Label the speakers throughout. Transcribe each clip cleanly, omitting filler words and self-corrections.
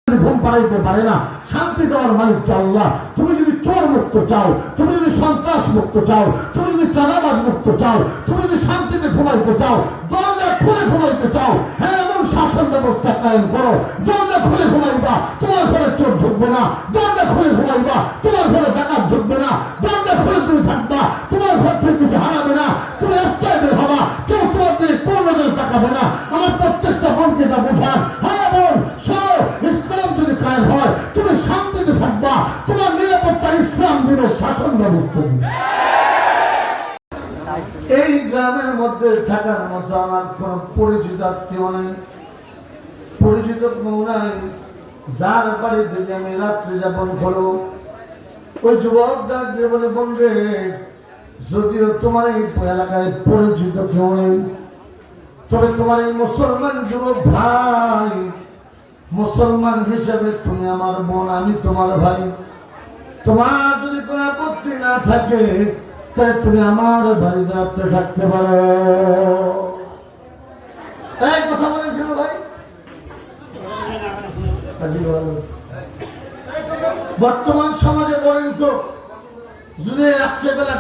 Speaker 1: ঘুম পাড়াইতে পারে না। শান্তি দেওয়ার মালিক তো আল্লাহ। তুমি যদি চোর মুক্ত চাও, তুমি যদি সন্ত্রাস মুক্ত চাও, তুমি যদি চাঁদাবাজ মুক্ত চাও, তুমি যদি শান্তিতে ঘুমাইতে চাও, দরজা খুলে ঘুমাইতে চাও, হ্যাঁ এমন শাসন ব্যবস্থা কায়েম করো। দরজা খুলে ঘুমাইবা, তোমার ঘরে চোর ঢুকবে না। দরজা খুলে ঘুমাইবা, তোমার ঘরে ডাকাত ঢুকবে না। দরজা খুলে তুমি থাকবা, তোমার ঘর থেকে কিছু হারাবে না। তুমি রাস্তায় বের হবা, কেউ তোমার দিকে কোন নজরে তাকাবে না। আমার প্রত্যেকটা বোনকে এটা বোঝান। হ্যাঁ বোন শোনো, ইসলাম যদি কায়েম হয়, তুমি শান্তিতে থাকবা, তোমার নিরাপত্তা ইসলাম দিবে, শাসন ব্যবস্থা দিবে। এই গ্রামের মধ্যে থাকার মতো আমার কোন পরিচিত আত্মীয় নেই, পরিচিত কেউ নাই যার বাড়িতে যে আমি রাত্রি যাপন করবো। ওই যুবক ডাক দিয়ে বলে, বন্ধে যদিও তোমার এই এলাকায় পরিচিত কেউ নেই, তবে তোমার এই মুসলমান যুবক ভাই, মুসলমান হিসেবে তুমি আমার বোন, আমি তোমার ভাই। তোমার যদি কোনো আপত্তি না থাকে তাহলে তুমি আমার বাড়িতে রাত্রে থাকতে পারো। এই কথা বলেছিল ভাই। বর্তমান সমাজে বলেন তো, যদি রাত্রেবেলা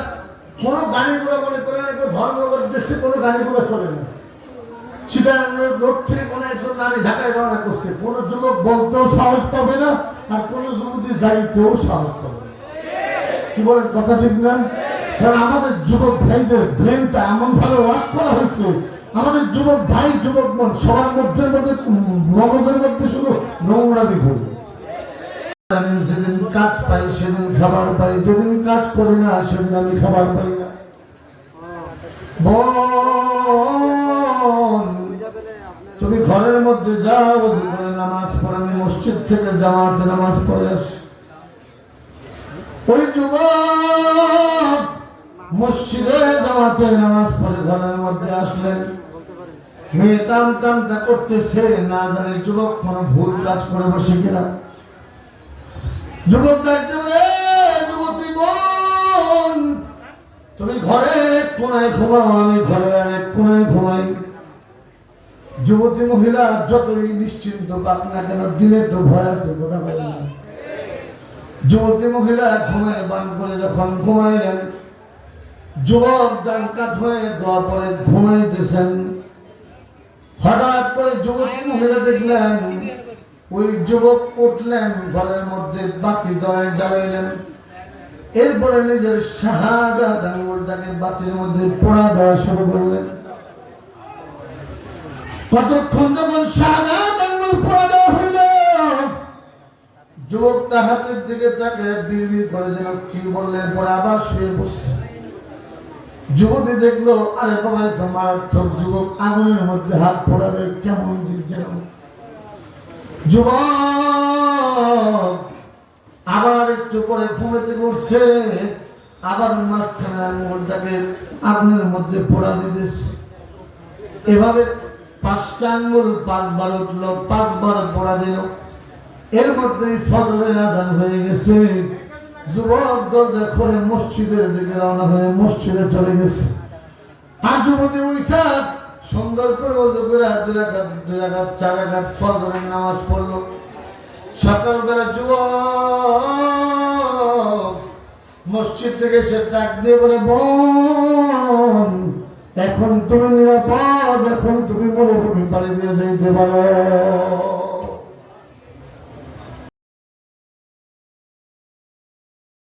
Speaker 1: কোনো গাড়িগুলো মনে করে না, ধর্মগত দেশে কোনো গাড়িগুলো চলে না। চিটাগাং রোড থেকে কোনো একজন নারী ঢাকায় রওনা করছে, কোনো যুবক বলতেও সাহস পাবে না, আর কোনো যুবতী যাইতেও সাহস পাবে না। কি বলেন, কথা ঠিক না? কারণ আমাদের যুবক ভাইদের ব্রেনটা এমন ভাবে ওয়াশ করা হয়েছে, আমাদের যুবক ভাই যুবক মন সবার মধ্যে মগজের মধ্যে শুধু নোংরামি করবে। যেদিন কাজ পাই সেদিন খাবার পাই, যেদিন কাজ করি না সেদিন আমি খাবার পাই না। তুমি ঘরের মধ্যে যাও, নামাজ পড়ে, আমি মসজিদ থেকে জামাতে নামাজ পড়ে আসি। ওই যুবক মসজিদে জামাতে নামাজ পড়ে ঘরের মধ্যে আসলেন, মেয়ে টামটা করতেছে, না জানে যুবক কোন ভুল কাজ করে বসে কিনা। যুবক ডাকতে বলে, যুবতী বোন তুমি ঘরের এক কোনায় ঘুমাও, আমি ঘরের এক কোনায় ঘুমাই। যুবতী মহিলা যতই নিশ্চিন্ত পাক না কেন, দিনে তো ভয় আছে, কথা বলে না। যুবতী মহিলা ঘুমায় বান করে যখন ঘুমাইলেন, যুবক ডান কাত হয়ে দোয়া পরে ঘুমাইতেছেন। হঠাৎ করে যুবতী মহিলা দেখলেন, ওই যুবক উঠলেন, ঘরের মধ্যে বাতি জ্বালাইলেন, এরপরে নিজের শাহাদাত আঙ্গুলটাকে বাতির মধ্যে পোড়া দেওয়া শুরু করলেন। কতক্ষণ যখন শাহাদাত আঙ্গুল পোড়া দেওয়া হইল, যুবক তার হাতের দিকে তাকে বিড়বিড় করে যেন কি বললেন, পরে আবার শুয়ে বসছে। যুবতী দেখলো, আরে বাবা তো মারাত্মক। যুবক আগুনের মধ্যে হাত পোড়া দেয়, কেমন যেন। যুবক আবার একটু পরে ঘুমেতে উঠছে, আবার মাঝখানে আঙুলটাকে আগুনের মধ্যে পোড়া দিতেছে। এভাবে 5টা আঙ্গুল 5 বার উঠলো, 5 বার পোড়া দিল। এর মধ্যে ফজরের আযান হয়ে গেছে। যুবক দরজা খুলে মসজিদের দিকে রওনা হয়ে মসজিদে চলে গেছে। আর যুবতী উঠা সুন্দর করে ওযু করে 2 রাকাত 4 রাকাত ফজরের নামাজ পড়লো। সকালবেলা যুবক মসজিদ থেকে সে ডাক দিয়ে বলে, বোন এখন তুমি নিরাপদ, এখন তুমি মরুভূমি পাড়ি দিয়ে যাইতে পারো।